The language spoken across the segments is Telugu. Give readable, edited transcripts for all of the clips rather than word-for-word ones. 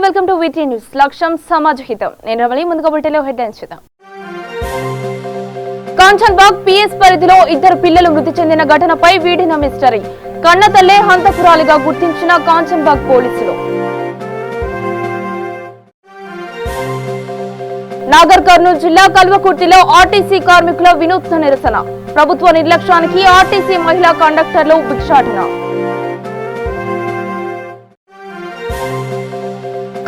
Welcome to వీటీ news. లక్ష్యం సమాజ హితం. నేను రమణి. ముందుగా బులెటిన్లో హెడ్లైన్స్ చూద్దాం. కాంచన్బాగ్ పిఎస్ పరిధిలో ఇద్దరు పిల్లలు మృతి చెందిన ఘటనపై వీడిన మిస్టరీ. కన్నతల్లే హంతకురాలిగా గుర్తించిన కాంచన్బాగ్ పోలీసులు. నాగర్ కర్నూలు జిల్లా కల్వకుర్తిలో ఆర్టీసీ కార్మికుల వినూత్న నిరసన. ప్రభుత్వ నిర్లక్ష్యానికి ఆర్టీసీ మహిళా కండక్టర్లు భిక్షాటన.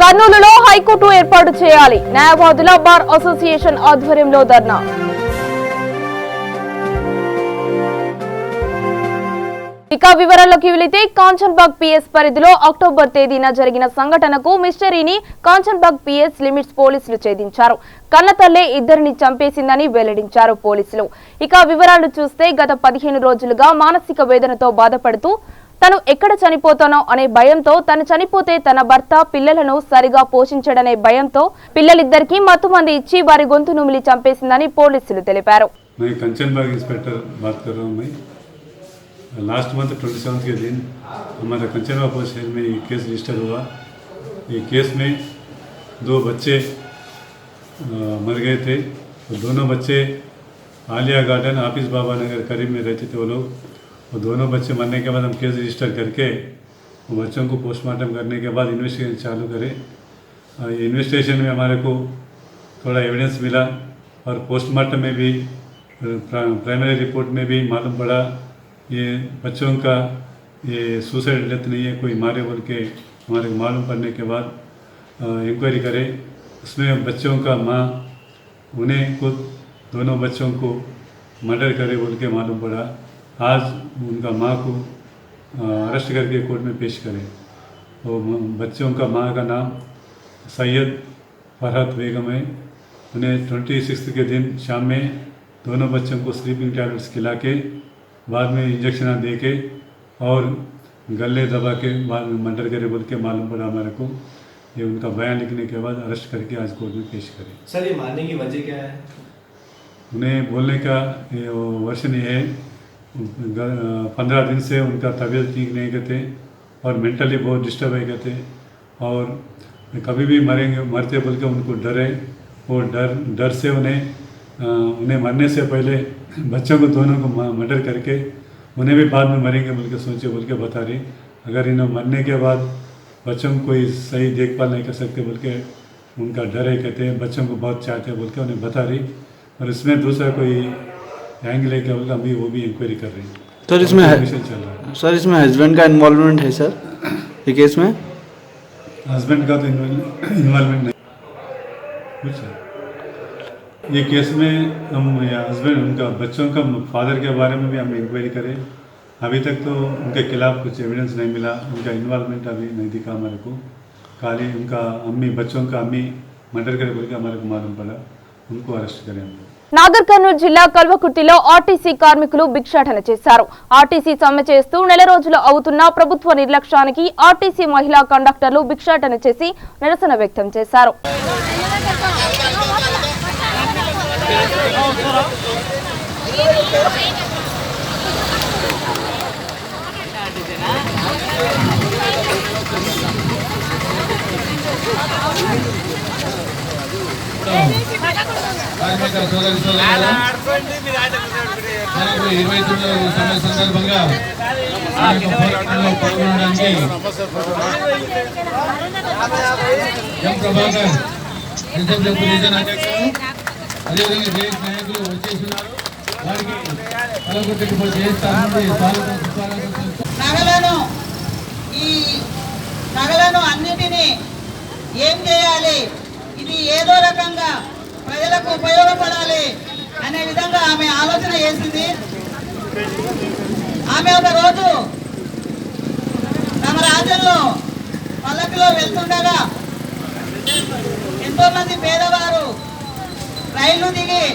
కర్నూలులో హైకోర్టు ఏర్పాటు చేయాలి. న్యాయవాదుల బార్ అసోసియేషన్ ఆధ్వర్యంలో ధర్నా. ఇక వివరాల్లోకి వెళితే కాంచన్బాగ్ పిఎస్ పరిధిలో అక్టోబర్ తేదీన జరిగిన సంఘటనకు మిస్టరీని కాంచన్బాగ్ పిఎస్ లిమిట్స్ పోలీసులు ఛేదించారు. కన్నతల్లే ఇద్దరిని చంపేసిందని వెల్లడించారు పోలీసులు. ఇక వివరాలు చూస్తే గత 15 రోజులుగా మానసిక వేదనతో బాధపడుతూ తను ఎక్కడ చనిపోతానో అనే భయంతో, తను చనిపోతే తన భర్త పిల్లలను సరిగా పోషించడనే భయంతో పిల్లలిద్దరికీ మత్తుమంది ఇచ్చి వారి గొంతు నుమిలి చంపేసిందని పోలీసులు తెలిపారు. लास्ट मंथ 27 के दिन हमारे कंचनबाग पुलिस स्टेशन में ये केस रजिस्टर हुआ। ये केस में 2 बच्चे मर गए थे। तो दोनों बच्चे आलिया गार्डन ऑफिस बाबा नगर करीब में रहते थे वो लोग। और दोनों बच्चे मरने के बाद हम केस रजिस्टर करके बच्चों को पोस्टमार्टम करने के बाद इन्वेस्टिगेशन चालू करें। इन्वेस्टिगेशन में हमारे को थोड़ा एविडेंस मिला और पोस्टमार्टम में भी प्राइमरी रिपोर्ट में भी मालूम पड़ा ये बच्चों का ये सुसाइड डेथ नहीं है, कोई मारे बोल के हमारे को मालूम पड़ने के बाद इंक्वायरी करे। उसमें बच्चों का माँ उन्हें खुद दोनों बच्चों को मर्डर करे बोल के मालूम पड़ा। आज उनका माँ को अरेस्ट करके कोर्ट में पेश करें। तो बच्चों का माँ का नाम सैयद फरहत बेगम है। उन्हें 26 के दिन शाम में दोनों बच्चों को स्लीपिंग टैबलेट्स खिला के बाद में इंजेक्शन दे के और गले दबा के बाद में मर्डर करे बोल के मालूम पड़ा हमारे को। ये उनका बयान लिखने के बाद अरेस्ट करके आज कोर्ट में पेश करें। सर ये मारने की वजह क्या है? उन्हें बोलने का वर्षन ये है 15 दिन से उनका तबीयत ठीक नहीं करते और मेंटली बहुत डिस्टर्ब है कहते और कभी भी मरते बोल के उनको डर है। वो डर से उन्हें मरने से पहले बच्चों को दोनों को मर्डर करके उन्हें भी बाद में मरेंगे बोल के सोचे बोल के बता रही। अगर इन्हें मरने के बाद बच्चों को कोई सही देखभाल नहीं कर सकते बोल के उनका डर है कहते हैं। बच्चों को बहुत चाहते हैं बोल के उन्हें बता रही और इसमें दूसरा कोई एंगल है क्या बोल अभी वो भी इंक्वायरी कर रही है। सर इसमें चल रहा है। सर इसमें हस्बैंड का इन्वॉल्वमेंट है सर ये केस में? हस्बैंड का तो इन्वॉल्वमेंट नहीं कुछ है ये केस में। हम हस्बैंड उनका बच्चों का फादर के बारे में भी हम इंक्वायरी करें। अभी तक तो उनके खिलाफ कुछ एविडेंस नहीं मिला, उनका इन्वॉल्वमेंट अभी नहीं दिखा हमारे को। खाली उनका अम्मी बच्चों का अम्मी मर्डर करे बोल के हमारे को मालूम पड़ा, उनको अरेस्ट करें हम। నాగర్ కర్నూలు జిల్లా కల్వకుర్తిలో ఆర్టీసీ కార్మికులు భిక్షాటన చేశారు. ఆర్టీసీ సమ్మె చేస్తూ నెల రోజులు అవుతున్న ప్రభుత్వ నిర్లక్ష్యానికి ఆర్టీసీ మహిళా కండక్టర్లు భిక్షాటన చేసి నిరసన వ్యక్తం చేశారు. సందర్భంగా పాల్గొనడానికి ఎం ప్రభాకర్ రీజన్ అధ్యక్షులు అదేవిధంగా దేశ నాయకులు వచ్చేస్తున్నారు. వారికి నగలను అన్నిటినీ ఏం చేయాలి, ఇది ఏదో రకంగా ప్రజలకు ఉపయోగపడాలి అనే విధంగా ఆమె ఆలోచన చేసింది. ఆమె ఒక రోజు తమ రాజ్యంలో పల్లకిలో వెళ్తుండగా ఎంతో మంది పేదవారు రైలు దిగి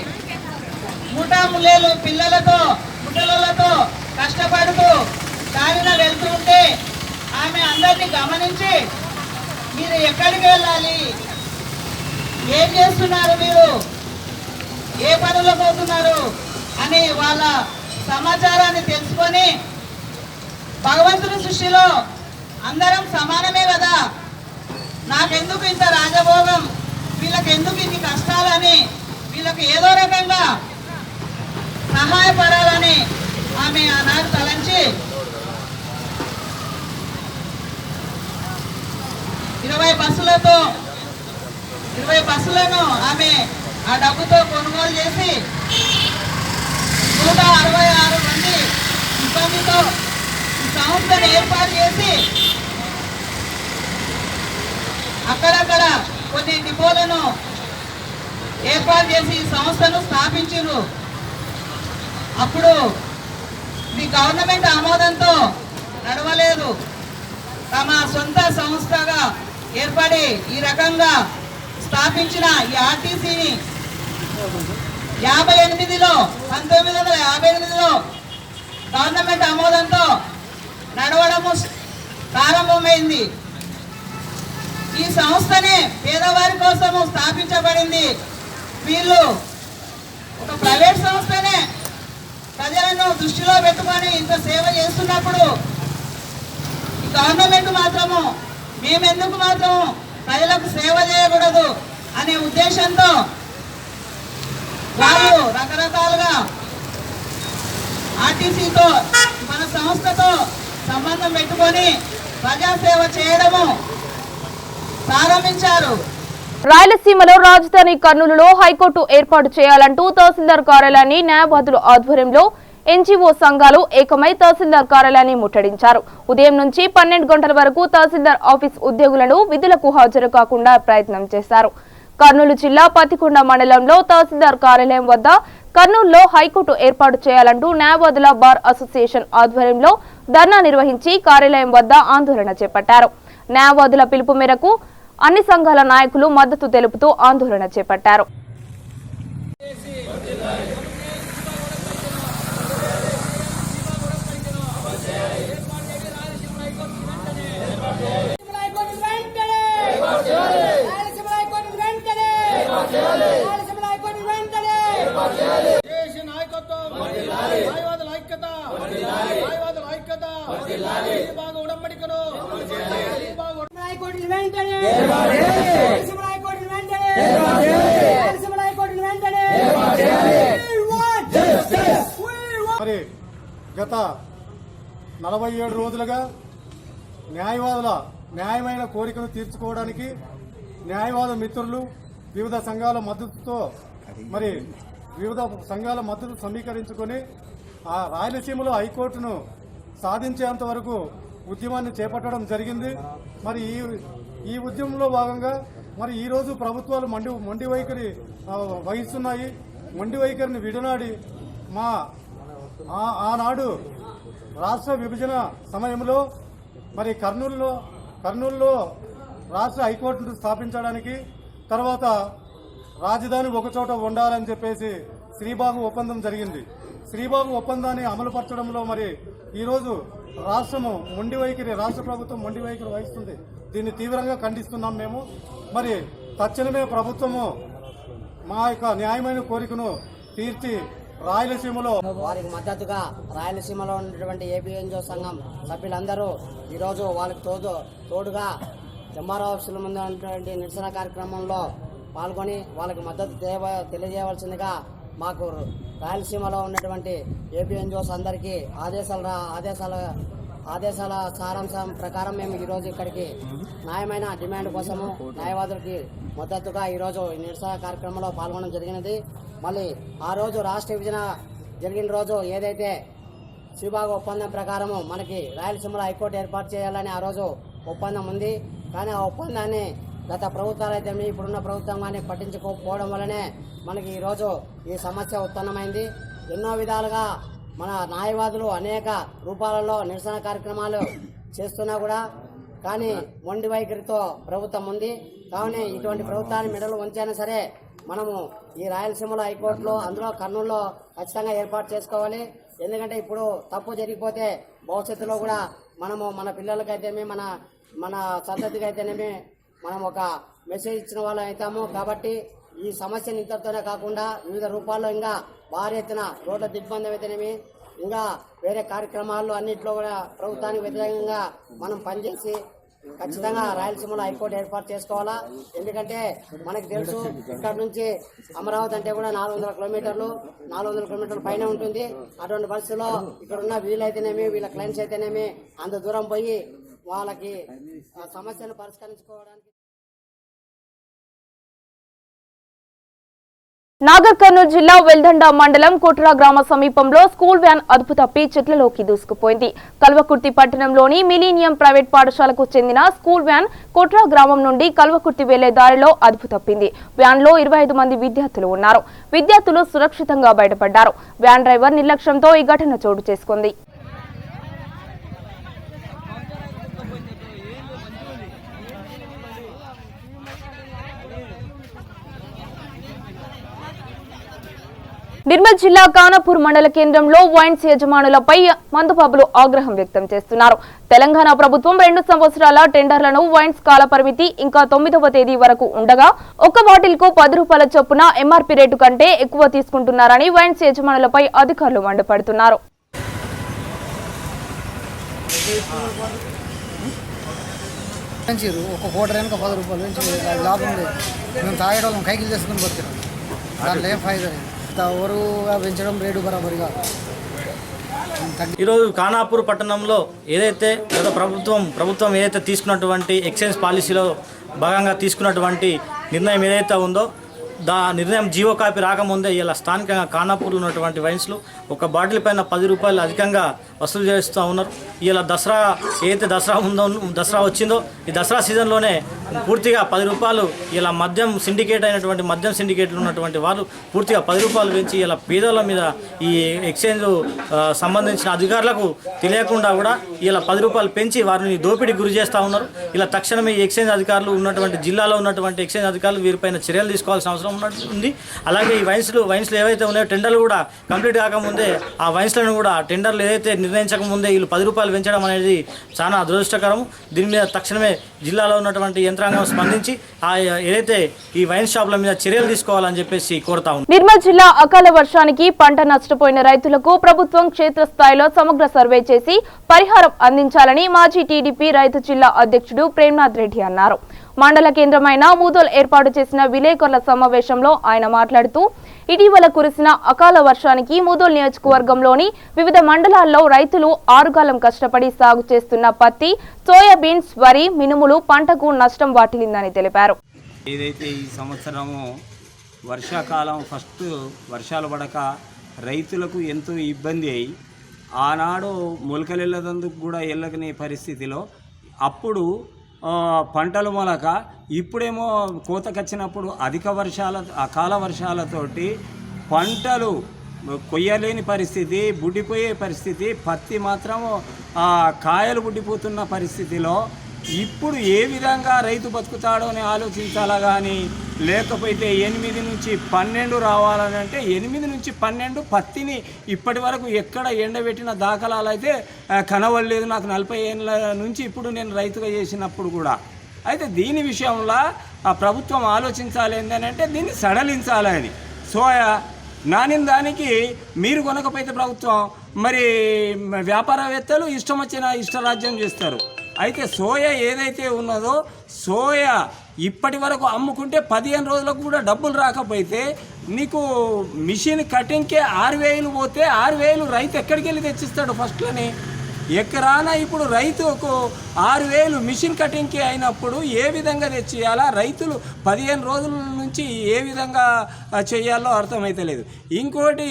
ముఠాములేలు పిల్లలతో ముఠలతో కష్టపడుతూ దారిన వెళ్తూ ఉంటే ఆమె అందరినీ గమనించి మీరు ఎక్కడికి వెళ్ళాలి, ఏం చేస్తున్నారు, మీరు ఏ పనులు పోతున్నారు అని వాళ్ళ సమాచారాన్ని తెలుసుకొని భగవంతుని సృష్టిలో అందరం సమానమే కదా, నాకెందుకు ఇంత రాజభోగం, వీళ్ళకి ఎందుకు ఇన్ని కష్టాలని, వీళ్ళకి ఏదో రకంగా సహాయపడాలని ఆమె ఆనాడు తలంచి 20 బస్సులను ఆమె ఆ డబ్బుతో కొనుగోలు చేసి 166 మంది సిబ్బందితో ఈ సంస్థను ఏర్పాటు చేసి అక్కడక్కడ కొన్ని డిపోలను ఏర్పాటు చేసి ఈ సంస్థను స్థాపించారు. అప్పుడు మీ గవర్నమెంట్ ఆమోదంతో నడవలేదు. తమ సొంత సంస్థగా ఏర్పడి ఈ రకంగా స్థాపించిన ఈ ఆర్టీసీని 1958లో గవర్నమెంట్ ఆమోదంతో నడవడము ప్రారంభమైంది. ఈ సంస్థనే పేదవారి కోసము స్థాపించబడింది. వీళ్ళు ఒక ప్రైవేట్ సంస్థనే ప్రజలను దృష్టిలో పెట్టుకొని ఇంత సేవ చేస్తున్నప్పుడు ఈ గవర్నమెంట్ మాత్రము మేమెందుకు మాత్రము ప్రజలకు సేవ చేయకూడదు అనే ఉద్దేశంతో వాళ్ళు రకరకాలుగా ఆర్టీసీతో మన సంస్థతో సంబంధం పెట్టుకొని ప్రజాసేవ చేయడము ప్రారంభించారు. రాయలసీమలో రాజధాని కర్నూలులో హైకోర్టు ఏర్పాటు చేయాలంటూ తహసీల్దార్ కార్యాలయాన్ని న్యాయవాదుల ఆధ్వర్యంలో ఎన్జీఓ సంఘాలు ఏకమై తహసీల్దార్ కార్యాలయాన్ని ముట్టడించారు. ఉదయం నుంచి 12 గంటల వరకు తహసీల్దార్ ఆఫీస్ ఉద్యోగులను విధులకు హాజరు కాకుండా ప్రయత్నం చేశారు. కర్నూలు జిల్లా పత్తికొండ మండలంలో తహసీల్దార్ కార్యాలయం వద్ద కర్నూలులో హైకోర్టు ఏర్పాటు చేయాలంటూ న్యాయవాదుల బార్ అసోసియేషన్ ఆధ్వర్యంలో ధర్నా నిర్వహించి కార్యాలయం వద్ద ఆందోళన చేపట్టారు. న్యాయవాదుల పిలుపు మేరకు అన్ని సంఘాల నాయకులు మద్దతు తెలుపుతూ ఆందోళన చేపట్టారు. మరి గత 47 రోజులుగా న్యాయవాదుల న్యాయమైన కోరికను తీర్చుకోవడానికి న్యాయవాద మిత్రులు వివిధ సంఘాల మద్దతుతో మరి వివిధ సంఘాల మద్దతు సమీకరించుకొని ఆ రాయలసీమలో హైకోర్టును సాధించేంత వరకు ఉద్యమాన్ని చేపట్టడం జరిగింది. మరి ఈ ఉద్యమంలో భాగంగా మరి ఈ రోజు ప్రభుత్వాలు మొండి వైఖరి వహిస్తున్నాయి. మొండి వైఖరిని విడనాడి మా ఆనాడు రాష్ట్ర విభజన సమయంలో మరి కర్నూలులో రాష్ట్ర హైకోర్టును స్థాపించడానికి తర్వాత రాజధాని ఒకచోట ఉండాలని చెప్పేసి శ్రీబాగు ఒప్పందం జరిగింది. శ్రీబాగు ఒప్పందాన్ని అమలుపరచడంలో మరి ఈరోజు రాష్ట్రము రాష్ట్ర ప్రభుత్వం మొండి వైఖరి వహిస్తుంది. దీన్ని తీవ్రంగా ఖండిస్తున్నాం మేము. మరి తక్షణమే ప్రభుత్వము మా యొక్క న్యాయమైన కోరికను తీర్చి రాయలసీమలో వారికి మద్దతుగా రాయలసీమలో ఉన్నటువంటి ఏపీఎన్జీఓ సంఘం సభ్యులందరూ ఈరోజు వాళ్ళకి తోడుగా ఎంఆర్ఓ ఆఫీసుల ముందు ఉన్నటువంటి నిరసన కార్యక్రమంలో పాల్గొని వాళ్ళకి మద్దతు తెలియజేయవలసిందిగా మాకు రాయలసీమలో ఉన్నటువంటి ఏపీఎన్జీఓస్ అందరికీ ఆదేశాల సారాంశం ప్రకారం మేము ఈరోజు ఇక్కడికి న్యాయమైన డిమాండ్ కోసము న్యాయవాదులకి మద్దతుగా ఈరోజు ఈ నిరసన కార్యక్రమంలో పాల్గొనడం జరిగినది. మళ్ళీ ఆ రోజు రాష్ట్ర విభజన జరిగిన రోజు ఏదైతే శ్రీబాగు ఒప్పందం ప్రకారము మనకి రాయలసీమలో హైకోర్టు ఏర్పాటు చేయాలని ఆ రోజు ఒప్పందం ఉంది. కానీ ఆ ఒప్పందాన్ని గత ప్రభుత్వాలు అయితే ఇప్పుడున్న ప్రభుత్వం కానీ పట్టించుకోకపోవడం వల్లనే మనకి ఈరోజు ఈ సమస్య ఉత్పన్నమైంది. ఎన్నో విధాలుగా మన న్యాయవాదులు అనేక రూపాలలో నిరసన కార్యక్రమాలు చేస్తున్నా కూడా కానీ మొండి వైఖరితో ప్రభుత్వం ఉంది. కావున ఇటువంటి ప్రభుత్వాన్ని మెడలు వంచైనా సరే మనము ఈ రాయలసీమలో హైకోర్టులో అందులో కర్నూలులో ఖచ్చితంగా ఏర్పాటు చేసుకోవాలి. ఎందుకంటే ఇప్పుడు తప్పు జరిగిపోతే భవిష్యత్తులో కూడా మనము మన పిల్లలకైతేనే మన సంతతికి అయితేనేమి మనం ఒక మెసేజ్ ఇచ్చిన వాళ్ళం అవుతాము. కాబట్టి ఈ సమస్యను ఇంతటితోనే కాకుండా వివిధ రూపాల్లో ఇంకా భారీ ఎత్తున రోడ్ల దిగ్బంధం అయితేనేమి ఇంకా వేరే కార్యక్రమాల్లో అన్నింటిలో కూడా ప్రభుత్వానికి వ్యతిరేకంగా మనం పనిచేసి ఖచ్చితంగా రాయలసీమలో హైకోర్టు ఏర్పాటు చేసుకోవాలా. ఎందుకంటే మనకు తెలుసు ఇక్కడ నుంచి అమరావతి అంటే కూడా 400 కిలోమీటర్ల పైన ఉంటుంది. అటువంటి పరిస్థితుల్లో ఇక్కడ ఉన్న వీళ్ళైతేనేమి వీళ్ళ క్లయింట్స్ అయితేనేమి అంత దూరం పోయి వాళ్ళకి సమస్యను పరిష్కరించుకోవడానికి. నాగర్ కర్నూలు జిల్లా వెల్దండ మండలం కోట్రా గ్రామ సమీపంలో స్కూల్ వ్యాన్ అదుపు తప్పి చెట్లలోకి దూసుకుపోయింది. కల్వకుర్తి పట్టణంలోని మిలీనియం ప్రైవేట్ పాఠశాలకు చెందిన స్కూల్ వ్యాన్ కోట్రా గ్రామం నుండి కల్వకుర్తి వెళ్లే దారిలో అదుపు తప్పింది. వ్యాన్ లో 25 మంది విద్యార్థులు ఉన్నారు. విద్యార్థులు సురక్షితంగా బయటపడ్డారు. వ్యాన్ డ్రైవర్ నిర్లక్ష్యంతో ఈ ఘటన చోటు చేసుకుంది. నిర్మల్ జిల్లా ఖానాపూర్ మండల కేంద్రంలో వైన్స్ యజమానులపై మందుబాబులు ఆగ్రహం వ్యక్తం చేస్తున్నారు. తెలంగాణ ప్రభుత్వం 2 సంవత్సరాల టెండర్లను వైన్స్ కాల పరిమితి ఇంకా 9వ తేదీ వరకు ఉండగా ఒక బాటిల్కు 10 రూపాయల చొప్పున ఎంఆర్పీ రేటు కంటే ఎక్కువ తీసుకుంటున్నారని వైన్స్ యజమానులపై అధికారులు మండిపడుతున్నారు. ఒక కోటరేనికి 10 రూపాయలు లాభం లేదు. మేము తాగడం కైకిలు చేసుకుని బతున్నాం. దాంట్లో ఏం ఫైదా లేదు. ఎవరుగా పెంచడం రేటు బరాబరిగా. ఈరోజు ఖానాపూర్ పట్టణంలో ఏదైతే గత ప్రభుత్వం ఏదైతే తీసుకున్నటువంటి ఎక్సైజ్ పాలసీలో భాగంగా తీసుకున్నటువంటి నిర్ణయం ఏదైతే ఉందో నిర్ణయం జీవో కాపీ రాకముందే ఇలా స్థానికంగా ఖానాపూర్లో ఉన్నటువంటి వైన్స్లు ఒక బాటిల్ పైన 10 రూపాయలు అధికంగా వసూలు చేస్తూ ఉన్నారు. ఇలా దసరా ఏదైతే దసరా వచ్చిందో ఈ దసరా సీజన్లోనే పూర్తిగా 10 రూపాయలు ఇలా మద్యం సిండికేట్లు ఉన్నటువంటి వాళ్ళు పూర్తిగా 10 రూపాయలు పెంచి ఇలా పేదల మీద ఈ ఎక్స్చేంజ్ సంబంధించిన అధికారులకు తెలియకుండా కూడా ఇలా 10 రూపాయలు పెంచి వారిని దోపిడీకి గురి చేస్తూ ఉన్నారు. ఇలా తక్షణమే ఈ ఎక్స్చేంజ్ అధికారులు ఉన్నటువంటి జిల్లాలో ఉన్నటువంటి ఎక్స్చేంజ్ అధికారులు వీరిపైన చర్యలు తీసుకోవాల్సిన అవసరం ఉంది. అలాగే ఈ వైన్స్లు ఏవైతే ఉన్నాయో టెండర్లు కూడా కంప్లీట్ కాకముందే ఆ వైన్స్లను కూడా టెండర్లు ఏదైతే నిర్ణయించకముందే వీళ్ళు 10 రూపాయలు పెంచడం అనేది చాలా దురదృష్టకరం. దీని మీద తక్షణమే జిల్లాలో ఉన్నటువంటి యంత్రాంగం స్పందించి ఏదైతే ఈ వైన్ షాపుల మీద చర్యలు తీసుకోవాలని చెప్పేసి కోరుతా ఉన్నాం. నిర్మల్ జిల్లా అకాల వర్షానికి పంట నష్టపోయిన రైతులకు ప్రభుత్వం క్షేత్రస్థాయిలో సమగ్ర సర్వే చేసి పరిహారం అందించాలని మాజీ టీడీపీ రైతు జిల్లా అధ్యక్షుడు ప్రేమ్నాథ్ రెడ్డి అన్నారు. మండల కేంద్రమైన మూదోల్ ఏర్పాటు చేసిన విలేకరుల సమావేశంలో ఆయన మాట్లాడుతూ ఇటీవల కురిసిన అకాల వర్షానికి మూదోల్ నియోజకవర్గంలోని వివిధ మండలాల్లో రైతులు ఆరుగాలం కష్టపడి సాగు చేస్తున్న పత్తి, సోయాబీన్స్, వరి, మినుములు పంటకు నష్టం వాటిల్లిందని తెలిపారు. ఏదైతే ఈ సంవత్సరము వర్షాకాలం ఫస్ట్ వర్షాలు పడక రైతులకు ఎంతో ఇబ్బంది అయ్యి ఆనాడు మొలకలెళ్ళదందుకు కూడా వెళ్ళకనే పరిస్థితిలో అప్పుడు పంటలు మొలక ఇప్పుడేమో కోతకొచ్చినప్పుడు అకాల వర్షాలతోటి పంటలు కొయ్యలేని పరిస్థితి, బుడ్డిపోయే పరిస్థితి, పత్తి మాత్రము కాయలు బుడ్డిపోతున్న పరిస్థితిలో ఇప్పుడు ఏ విధంగా రైతు బతుకుతాడో అని ఆలోచించాలా కానీ లేకపోతే 8 నుంచి 12 రావాలని అంటే 8 నుంచి 12 పత్తిని ఇప్పటి వరకు ఎక్కడ ఎండబెట్టిన దాఖలాలు అయితే కనవలేదు నాకు 40 ఏళ్ళ నుంచి ఇప్పుడు నేను రైతుగా చేసినప్పుడు కూడా. అయితే దీని విషయంలో ఆ ప్రభుత్వం ఆలోచించాలి ఏంటంటే దీన్ని సడలించాలని. సోయా నానిన దానికి మీరు కొనకపోతే ప్రభుత్వం మరి వ్యాపారవేత్తలు ఇష్టం వచ్చిన ఇష్టరాజ్యం చేస్తారు. అయితే సోయా ఏదైతే ఉన్నదో సోయా ఇప్పటి వరకు అమ్ముకుంటే 15 రోజులకు కూడా డబ్బులు రాకపోతే నీకు మిషన్ కటింగ్కే 6,000 పోతే 6,000 రైతు ఎక్కడికి వెళ్ళి తెచ్చిస్తాడు ఫస్ట్లోనే? ఎకరాన ఇప్పుడు రైతుకు 6,000 మిషన్ కటింగ్కి అయినప్పుడు ఏ విధంగా తెచ్చియాలా? రైతులు 15 రోజుల నుంచి ఏ విధంగా చేయాలో అర్థమైతలేదు. ఇంకోటి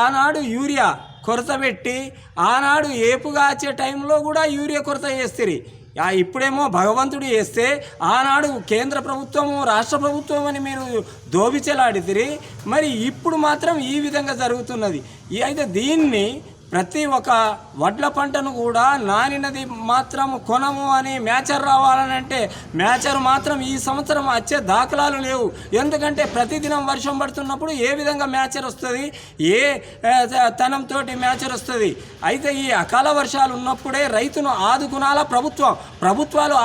ఆనాడు యూరియా కొరత పెట్టి ఆనాడు ఏపుగా వచ్చే టైంలో కూడా యూరియా కొరత చేస్తారు. ఇప్పుడేమో భగవంతుడు చేస్తే ఆనాడు కేంద్ర ప్రభుత్వము రాష్ట్ర ప్రభుత్వం అని మీరు దోబిచెలాడితే మరి ఇప్పుడు మాత్రం ఈ విధంగా జరుగుతున్నది. అయితే దీన్ని ప్రతి ఒక్క వడ్ల పంటను కూడా నానినది మాత్రం కొనము అని మేచర్ రావాలని అంటే మేచర్ మాత్రం ఈ సంవత్సరం వచ్చే దాఖలాలు లేవు. ఎందుకంటే ప్రతిదినం వర్షం పడుతున్నప్పుడు ఏ విధంగా మేచర్ వస్తుంది, ఏ తనంతో మేచర్ వస్తుంది? అయితే ఈ అకాల వర్షాలు ఉన్నప్పుడే రైతును ఆదుకునాలా ప్రభుత్వాలు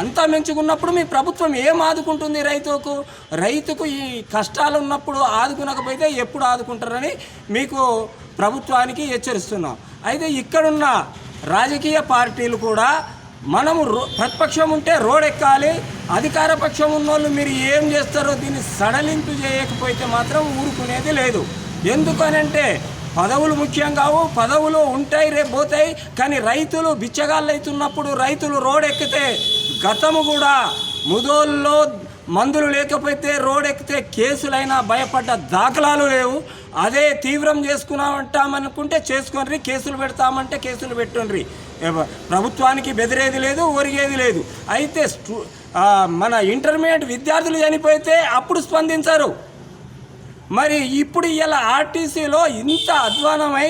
అంతా మెంచుకున్నప్పుడు మీ ప్రభుత్వం ఏం ఆదుకుంటుంది రైతుకు ఈ కష్టాలు ఉన్నప్పుడు ఆదుకునకపోతే ఎప్పుడు ఆదుకుంటారని మీకు ప్రభుత్వానికి హెచ్చరిస్తున్నాం. అయితే ఇక్కడున్న రాజకీయ పార్టీలు కూడా మనము ప్రతిపక్షం ఉంటే రోడ్ ఎక్కాలి, అధికార పక్షం ఉన్నోళ్ళు మీరు ఏం చేస్తారో దీన్ని సడలింపు చేయకపోతే మాత్రం ఊరుకునేది లేదు. ఎందుకనంటే పదవులు ముఖ్యం కావు, పదవులు ఉంటాయి రేపు పోతాయి, కానీ రైతులు బిచ్చగాళ్ళు అవుతున్నప్పుడు రైతులు రోడ్ ఎక్కితే గతము కూడా ముదోల్లో మందులు లేకపోతే రోడ్ ఎక్కితే కేసులైనా భయపడ్డ దాఖలాలు లేవు. అదే తీవ్రం చేసుకున్నామంటామనుకుంటే చేసుకొని కేసులు పెడతామంటే కేసులు పెట్టుండ్రి. ప్రభుత్వానికి బెదిరేది లేదు, ఒరిగేది లేదు. అయితే మన ఇంటర్మీడియట్ విద్యార్థులు చనిపోతే అప్పుడు స్పందించారు. మరి ఇప్పుడు ఇలా ఆర్టీసీలో ఇంత అధ్వానమై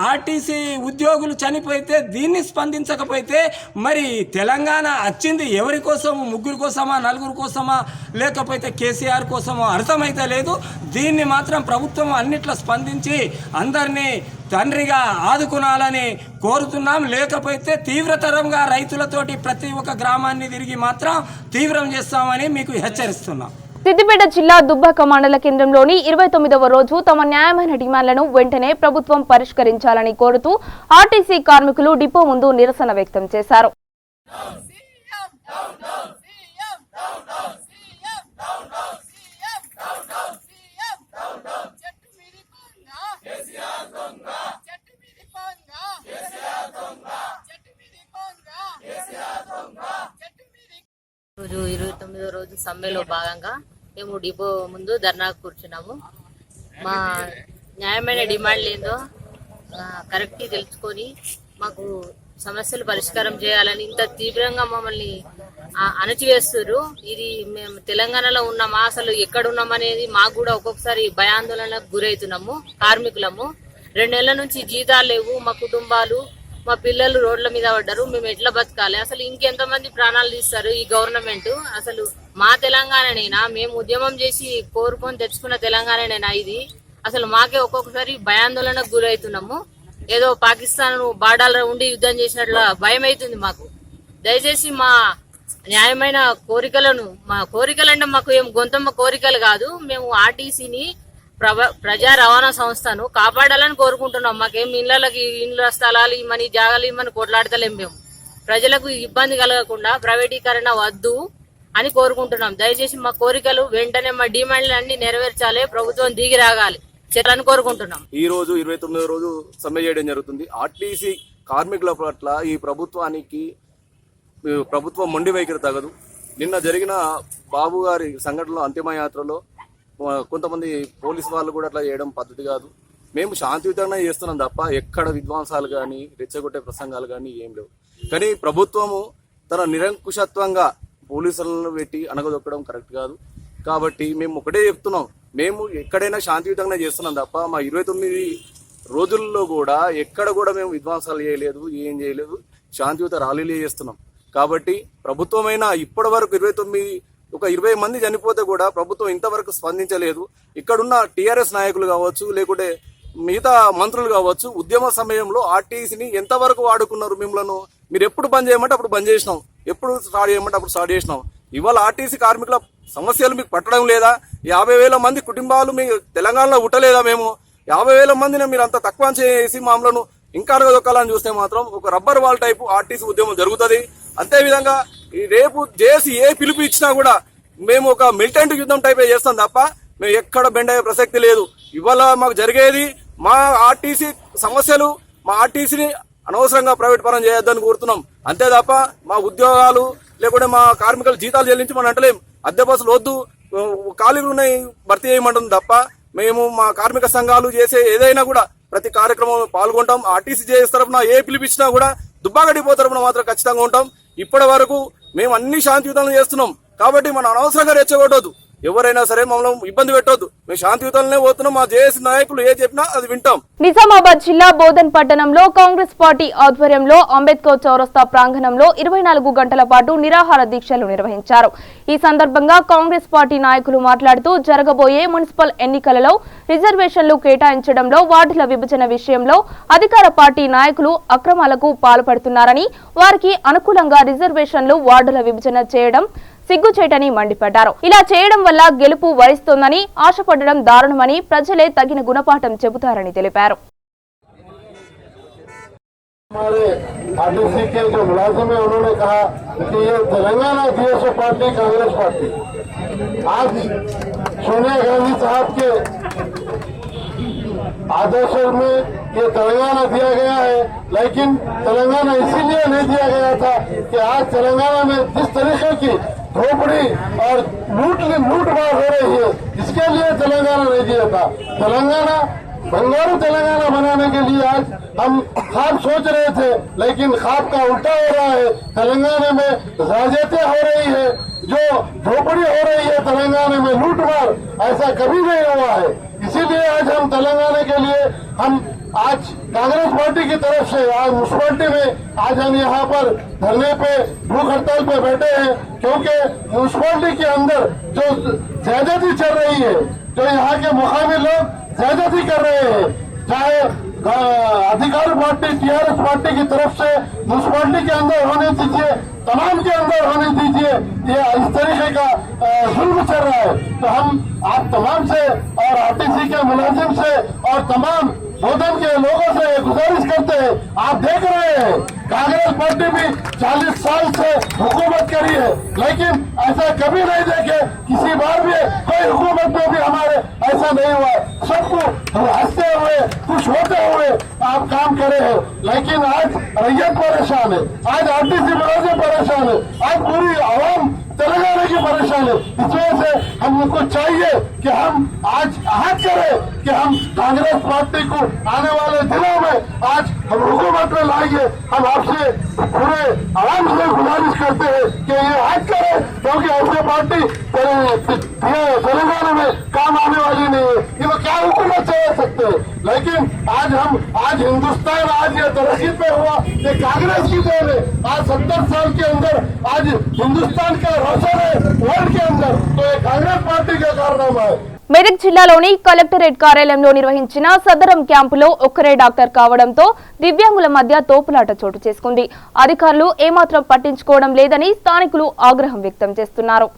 ఆర్టీసీ ఉద్యోగులు చనిపోతే దీన్ని స్పందించకపోతే మరి తెలంగాణ వచ్చింది ఎవరి కోసము? ముగ్గురు కోసమా, నలుగురు కోసమా, లేకపోతే కేసీఆర్ కోసమో అర్థమైతే లేదు. దీన్ని మాత్రం ప్రభుత్వం అన్నిట్లో స్పందించి అందరినీ తండ్రిగా ఆదుకునాలని కోరుతున్నాం. లేకపోతే తీవ్రతరంగా రైతులతోటి ప్రతి ఒక్క గ్రామాన్ని తిరిగి మాత్రం తీవ్రం చేస్తామని మీకు హెచ్చరిస్తున్నాం. సిద్దిపేట జిల్లా దుబ్బాక మండల కేంద్రంలోని 29వ రోజు తమ న్యాయమైన డిమాండ్లను వెంటనే ప్రభుత్వం పరిష్కరించాలని కోరుతూ ఆర్టీసీ కార్మికులు డిపో ముందు నిరసన వ్యక్తం చేశారు. రోజు 29వ రోజు సమ్మెలో భాగంగా మేము డిపో ముందు ధర్నా కూర్చున్నాము. మా న్యాయమైన డిమాండ్లు ఏందో కరెక్ట్గా తెలుసుకొని మాకు సమస్యలు పరిష్కారం చేయాలని ఇంత తీవ్రంగా మమ్మల్ని అణచివేస్తున్నారు. ఇది మేము తెలంగాణలో ఉన్నామా, అసలు ఎక్కడున్నామనేది మాకు కూడా ఒక్కొక్కసారి భయాందోళనకు గురవుతున్నాము. కార్మికులము 2 నెలల నుంచి జీతాలు లేవు, మా కుటుంబాలు మా పిల్లలు రోడ్ల మీద పడ్డారు. మేము ఎట్లా బతకాలి? అసలు ఇంకెంతమంది ప్రాణాలు తీస్తారు ఈ గవర్నమెంట్? అసలు మా తెలంగాణనైనా, మేము ఉద్యమం చేసి కోరుకొని తెచ్చుకున్న తెలంగాణనైనా ఇది? అసలు మాకే ఒక్కొక్కసారి భయాందోళనకు గురవుతున్నాము. ఏదో పాకిస్తాన్ బార్డర్లో ఉండి యుద్ధం చేసినట్ల భయం అవుతుంది మాకు. దయచేసి మా న్యాయమైన కోరికలను, మా కోరికలంటే మాకు ఏం గొంతమ్మ కోరికలు కాదు, మేము ఆర్టీసీని ప్రజా రవాణా సంస్థను కాపాడాలని కోరుకుంటున్నాం. మాకేం ఇళ్ళ స్థలాలు ఇమ్మని జాగాలు ఇమ్మని కొట్లాడతలేం. మేము ప్రజలకు ఇబ్బంది కలగకుండా ప్రైవేటీకరణ వద్దు అని కోరుకుంటున్నాం. దయచేసి మా కోరికలు వెంటనే, మా డిమాండ్లు అన్ని నెరవేర్చాలి, ప్రభుత్వం దిగి రాగాలి చెట్లని కోరుకుంటున్నాం. ఈ రోజు 29వ రోజు సమ్మె చేయడం జరుగుతుంది. ఆర్టీసీ కార్మికుల పట్ల ఈ ప్రభుత్వం మొండి వైఖరి తగదు. నిన్న జరిగిన బాబు గారి సంఘటనలో అంతిమయాత్రలో కొంతమంది పోలీసు వాళ్ళు కూడా అట్లా చేయడం పద్ధతి కాదు. మేము శాంతియుతంగా చేస్తున్నాం తప్ప ఎక్కడ విధ్వంసాలు కానీ రెచ్చగొట్టే ప్రసంగాలు కానీ ఏం లేవు. కానీ ప్రభుత్వము తన నిరంకుశత్వంగా పోలీసులను పెట్టి అనగదొక్కడం కరెక్ట్ కాదు. కాబట్టి మేము ఒకటే చెప్తున్నాం, మేము ఎక్కడైనా శాంతియుతంగా చేస్తున్నాం తప్ప మా 29 రోజుల్లో కూడా ఎక్కడ కూడా మేము విధ్వంసాలు చేయలేదు, ఏం చేయలేదు, శాంతియుత ర్యాలీలు చేస్తున్నాం. కాబట్టి ప్రభుత్వమైనా ఇప్పటి వరకు 20 మంది చనిపోతే కూడా ప్రభుత్వం ఇంతవరకు స్పందించలేదు. ఇక్కడున్న టీఆర్ఎస్ నాయకులు కావచ్చు, లేకుంటే మిగతా మంత్రులు కావచ్చు, ఉద్యమ సమయంలో ఆర్టీసీని ఎంతవరకు వాడుకున్నారు? మిమ్మల్ని మీరు ఎప్పుడు బంద్ చేయమంటే అప్పుడు బంద్ చేసినాం, ఎప్పుడు స్టార్ట్ చేయమంటే అప్పుడు స్టార్ట్ చేసినాం. ఇవాళ ఆర్టీసీ కార్మికుల సమస్యలు మీకు పట్టడం లేదా? 50,000 మంది కుటుంబాలు మీ తెలంగాణలో ఉట్టలేదా? మేము 50,000 మందిని మీరు అంత తక్కువ చేసి మమ్మల్ని ఇంకా అరగదొక్కాలని చూస్తే మాత్రం ఒక రబ్బర్ వాల్ టైపు ఆర్టీసీ ఉద్యమం జరుగుతుంది. అంతేవిధంగా రేపు జేసీ ఏ పిలుపు ఇచ్చినా కూడా మేము ఒక మిలిటెంట్ యుద్ధం టైపే చేస్తాం తప్ప మేము ఎక్కడ బెండ్ అయ్యే ప్రసక్తి లేదు. ఇవాళ మాకు జరిగేది మా ఆర్టీసీ సమస్యలు, మా ఆర్టీసీని అనవసరంగా ప్రైవేట్ పరం చేయొద్దని కోరుతున్నాం. అంతే తప్ప మా ఉద్యోగాలు లేకుంటే మా కార్మికుల జీతాలు చెల్లించమని అంటలేం. అద్దె బస్సులు వద్దు, ఖాళీలు ఉన్నాయి భర్తీ చేయమంటుంది తప్ప మేము మా కార్మిక సంఘాలు చేసే ఏదైనా కూడా ప్రతి కార్యక్రమంలో పాల్గొంటాం. ఆర్టీసీ జేఏసీ తరఫున ఏ పిలిపించినా కూడా దుబ్బాక డిపో తరఫున మాత్రం ఖచ్చితంగా ఉంటాం. ఇప్పటి వరకు మేము అన్ని శాంతియుతంగా చేస్తున్నాం. కాబట్టి మనం అనవసరంగా రెచ్చగొట్టొద్దు, ఎవరైనా సరే మమ్మల్ని ఇబ్బంది పెట్టొద్దు. మేము శాంతియుతంగానే పోతున్నాం. మా జేఏసీ నాయకులు ఏ చెప్పినా అది వింటాం. నిజామాబాద్ జిల్లా బోధన్ పట్టణంలో కాంగ్రెస్ పార్టీ ఆధ్వర్యంలో అంబేద్కర్ చౌరస్తా ప్రాంగణంలో 24 గంటల పాటు నిరాహార దీక్షలు నిర్వహించారు. ఈ సందర్భంగా కాంగ్రెస్ పార్టీ నాయకులు మాట్లాడుతూ జరగబోయే మున్సిపల్ ఎన్నికలలో రిజర్వేషన్లు కేటాయించడంలో వార్డుల విభజన విషయంలో అధికార పార్టీ నాయకులు అక్రమాలకు పాల్పడుతున్నారని, వారికి అనుకూలంగా రిజర్వేషన్లు వార్డుల విభజన చేయడం సిగ్గుచేటని మండిపడ్డారు. ఇలా చేయడం వల్ల గెలుపు వరిస్తోందని, ఆశపడడం దారుణమని, ప్రజలే తగిన గుణపాఠం చెబుతారని తెలిపారు. हमारे आरटीसी के जो मुलाजिम है उन्होंने कहा कि ये Telangana BSF party Congress party आज सोनिया गांधी साहब के आदेश में ये तेलंगाना दिया गया है, लेकिन तेलंगाना इसीलिए नहीं दिया गया था कि आज तेलंगाना में जिस तरीके की खोपड़ी और लूटमार हो रही है, इसके लिए तेलंगाना नहीं दिया था। तेलंगाना बंगारू तेलंगाना बनाने के लिए आज हम ख्वाब सोच रहे थे, लेकिन ख्वाब का उल्टा हो रहा है। तेलंगाना में राजनीति हो रही है, जो झोपड़ी हो रही है तेलंगाना में लूटमार, ऐसा कभी नहीं हुआ है। इसीलिए आज हम तेलंगाना के लिए हम आज कांग्रेस पार्टी की तरफ से आज म्यूनसिपलिटी में आज हम यहाँ पर धरने पे भूख हड़ताल पे बैठे हैं, क्योंकि म्यूनसिपलिटी के अंदर जो ज्यादती चल रही है, जो यहाँ के मुकामी लोग ज्यादती कर रहे हैं, चाहे अधिकारी पार्टी टीआरएस पार्टी की तरफ से म्यूनसिपलिटी के अंदर होने दीजिए, तमाम के अंदर होने दीजिए, ये इस तरीके का जुल्म चल रहा है। तो हम आप तमाम से और आरटीसी के मुलाजिम से और तमाम बोधन के लोगों से गुजारिश करते हैं, आप देख रहे हैं कांग्रेस पार्टी भी 40 साल से हुकूमत करी है, लेकिन ऐसा कभी नहीं देखे, किसी बार भी कोई हुकूमत में भी हमारे ऐसा नहीं हुआ। सबको हंसते हुए खुश होते हुए आप काम करे हैं, लेकिन आज रैयत परेशान है, आज आरटीसी मुलाजिम परेशान है, आज पूरी आवाम तेलंगाना की परेशान है। इस वजह से हमको चाहिए कि हम आज आहत करें कि हम कांग्रेस पार्टी को आने वाले दिनों में आज हम हुकूमत में लाएंगे। हम आपसे पूरे आवाम से गुजारिश करते हैं कि ये आहत करें, क्योंकि ऐसी पार्टी तेलंगाना में काम आने वाली नहीं है। ये वो क्या हुकूमत चला सकते हैं, लेकिन आज हिंदुस्तान आज ये तरक्की पे हुआ, ये कांग्रेस की देन है। आज 70 साल के अंदर आज हिंदुस्तान का रोशन है वर्ल्ड के अंदर, तो ये कांग्रेस पार्टी का कारनामा है। మెదక్ జిల్లాలోని కలెక్టరేట్ కార్యాలయంలో నిర్వహించిన సదరం క్యాంపులో ఒక్కరే డాక్టర్ కావడంతో దివ్యాంగుల మధ్య తోపులాట చోటు చేసుకుంది. అధికారులు ఏమాత్రం పట్టించుకోవడం లేదని స్థానికులు ఆగ్రహం వ్యక్తం చేస్తున్నారు.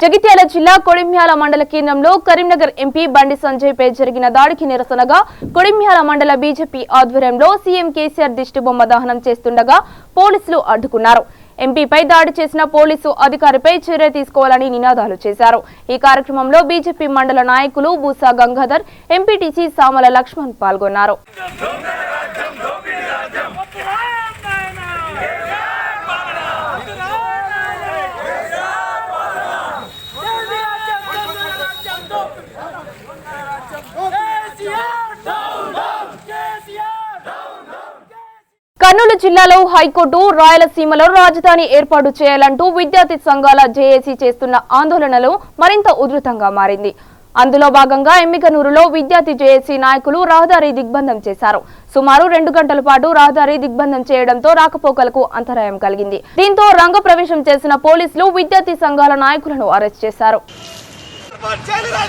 జగిత్యాల జిల్లా కొడిమ్యాల మండల కేంద్రంలో కరీంనగర్ ఎంపీ బండి సంజయ్ పై జరిగిన దాడికి నిరసనగా కొడిమ్యాల మండల బీజేపీ ఆధ్వర్యంలో సీఎం కేసీఆర్ దిష్టిబొమ్మ దహనం చేస్తుండగా పోలీసులు అడ్డుకున్నారు. ఎంపీపై దాడి చేసిన పోలీసు అధికారిపై చర్య తీసుకోవాలని నినాదాలు చేశారు. ఈ కార్యక్రమంలో బీజేపీ మండల నాయకులు బూసా గంగాధర్, ఎంపీటీసీ సామల లక్ష్మణ్ పాల్గొన్నారు. కర్నూలు జిల్లాలో హైకోర్టు రాయలసీమలో రాజధాని ఏర్పాటు చేయాలంటూ విద్యార్థి సంఘాల జేఏసీ చేస్తున్న ఆందోళనలు మరింత ఉధృతంగా మారింది. అందులో భాగంగా ఎమ్మిగనూరులో విద్యార్థి జేఏసీ నాయకులు రహదారి దిగ్బంధం చేశారు. సుమారు 2 గంటల పాటు రహదారి దిగ్బంధం చేయడంతో రాకపోకలకు అంతరాయం కలిగింది. దీంతో రంగప్రవేశం చేసిన పోలీసులు విద్యార్థి సంఘాల నాయకులను అరెస్ట్ చేశారు. ఏర్పాటు చేయాలి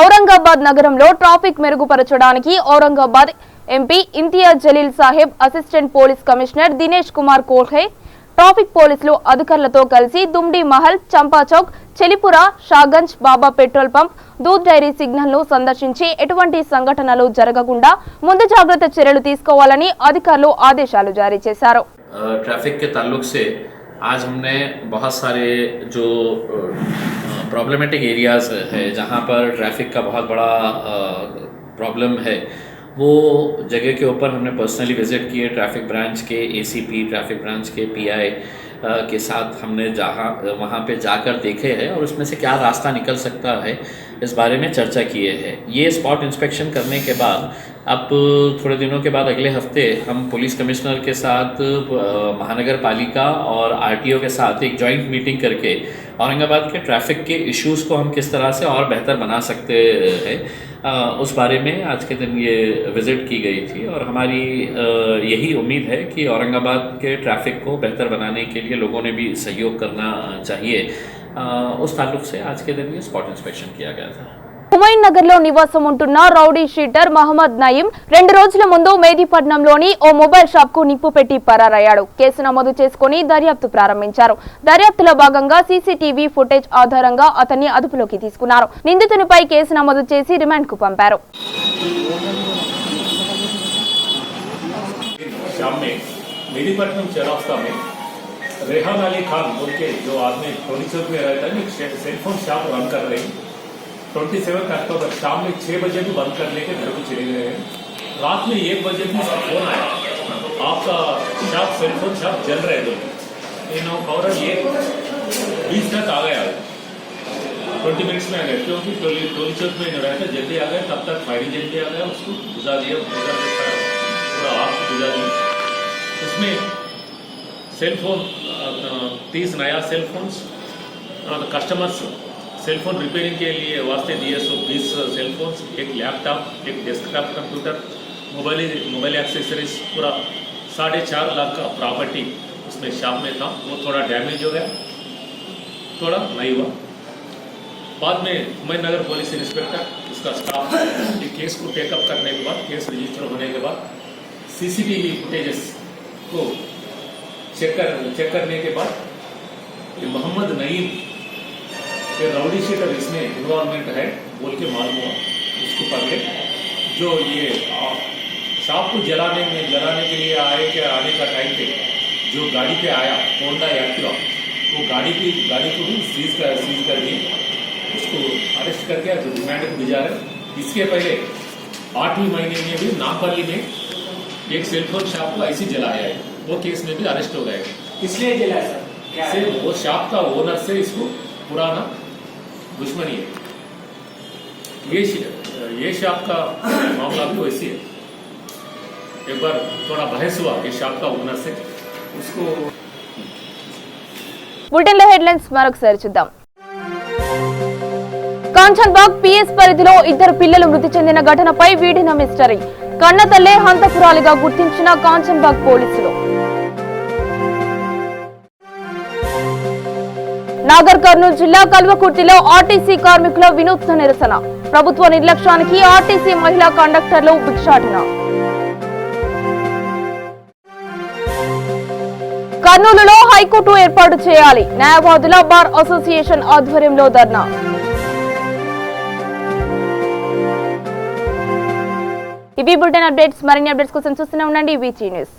ఔరంగాబాద్ నగరంలో ట్రాఫిక్ మెరుగుపరచడానికి Aurangabad MP Imtiaz Jaleel Saheb assistant police commissioner Dinesh Kumar Kolhe traffic పోలీసులు అధికారులతో కలిసి Dumdi Mahal, Champa Chowk, Chelipura, Shahganj, Baba petrol pump, Doodh dairy signal ను సందర్శించి ఎటువంటి సంఘటనలు జరగకుండా ముందు జాగ్రత్త చర్యలు తీసుకోవాలని అధికారులు ఆదేశాలు జారీ చేశారు. ट्रैफिक के ताल्लुक से आज हमने बहुत सारे जो प्रॉब्लमेटिक एरियाज़ है जहाँ पर ट्रैफिक का बहुत बड़ा प्रॉब्लम है वो जगह के ऊपर हमने पर्सनली विज़िट किए. ट्रैफिक ब्रांच के एसीपी, ट्रैफिक ब्रांच के पीआई के साथ हमने वहाँ पे जाकर देखे हैं और उसमें से क्या रास्ता निकल सकता है इस बारे में चर्चा किए हैं. ये स्पॉट इंस्पेक्शन करने के बाद अब थोड़े दिनों के बाद अगले हफ्ते हम पुलिस कमिश्नर के साथ महानगर पालिका और आरटीओ के साथ एक जॉइंट मीटिंग करके औरंगाबाद के ट्रैफिक के इश्यूज़ को हम किस तरह से और बेहतर बना सकते हैं उस बारे में आज के दिन ये विज़िट की गई थी. और हमारी यही उम्मीद है कि औरंगाबाद के ट्रैफिक को बेहतर बनाने के लिए लोगों ने भी सहयोग करना चाहिए. उस ताल्लुक से आज के दिन ये स्पॉट इंस्पेक्शन किया गया था. హుమైన్ నగర్ లో నివాసం ఉంటున్న రౌడీ షీటర్ మహమ్మద్ నయీం 2 రోజుల ముందు మేదీపట్నంలోని ఓ మొబైల్ షాప్ కు నిప్పు పెట్టి పరారయ్యాడు. కేసు నమోదు చేసుకుని దర్యాప్తు ప్రారంభించారు. దర్యాప్తులో భాగంగా సీసీటీవీ ఫుటేజ్ ఆధారంగా అతన్ని అదుపులోకి తీసుకున్నారు. నిందితునిపై కేసు నమోదు చేసి రిమాండ్ కు పంపారు. मेदीपट्टनम चौरास्ता में रेहान अली खान बोल के जो आदमी टोलीचौक में रहता है सेलफोन शॉप रन कर रहे हैं. 27 अक्टूबर शाम में 6 बजे भी बंद कर लेके घर को चले गए हैं. रात में 1 बजे भी फोन आया, आपका शॉप सेलफोन शॉप जल रहे दो. फौरन 20 तक आ गया, 20 मिनट्स में आ गए क्योंकि टोलीचौक में रहता था. जल्दी आ गए, तब तक फायरिंग जल्दी आ गया, उसको बुझा दिया, पूरा आग बुझा दिया. उसमें सेलफोन 30 नया सेलफोन्स और कस्टमर्स सेलफोन रिपेयरिंग के लिए वास्ते दिए 20 सेलफोन्स, एक लैपटॉप, एक डेस्कटॉप कंप्यूटर, मोबाइल एक्सेसरीज, पूरा 4.5 लाख का प्रॉपर्टी उसमें शॉप में था. वो थोड़ा डैमेज हो गया, थोड़ा नहीं हुआ. बाद में हुमैन नगर पुलिस इंस्पेक्टर उसका स्टाफ ये केस को टेकअप करने के बाद, केस रजिस्टर होने के बाद सीसीटीवी फुटेजेस को चेक करने के बाद ये मोहम्मद नईम ये राउडी शीटर इसमें इन्वॉल्वमेंट है बोल के मालूम हुआ. उसको पकड़े. जो ये शॉप को जलाने के लिए आने का टाइम पे जो गाड़ी पे आया होंडा एक्टिवा, वो गाड़ी को भी सीज कर दी. उसको अरेस्ट करके रिमांड को भिजा रहे. इसके पहले 8वीं महीने में भी नामपल्ली में एक सेलफोन शॉप को ऐसे जलाया है. वो केस में भी अरेस्ट हो गए. इसलिए जलाया सर, वो शॉप का ओनर से इसको पुराना दुश्मनी है. ये शॉप का मामला भी वैसी है. एक बार थोड़ा बहस हुआ ये शॉप का ओनर से, उसको बुलेटिन లో హెడ్లైన్స్ మరొకసారి చూద్దాం. కాంచన్బాగ్ పిఎస్ పరిధిలో 2 పిల్లలు మృతి చెందిన ఘటనపై వీడిన మిస్టరీ. కన్నతల్లే హంతకురాలిగా గుర్తించిన కాంచన్బాగ్ పోలీసులు. నాగర్ కర్నూలు జిల్లా కల్వకుర్తిలో ఆర్టీసీ కార్మికుల వినూత్న నిరసన. ప్రభుత్వ నిర్లక్ష్యానికి ఆర్టీసీ మహిళా కండక్టర్లు భిక్షాటన. కర్నూలులో హైకోర్టు ఏర్పాటు చేయాలి, న్యాయవాదుల బార్ అసోసియేషన్ ఆధ్వర్యంలో ధర్నా. ఇవి బులెటిన్ అప్డేట్స్. మరిన్ని అప్డేట్స్ కోసం చూస్తూనే ఉండండి V3 న్యూస్.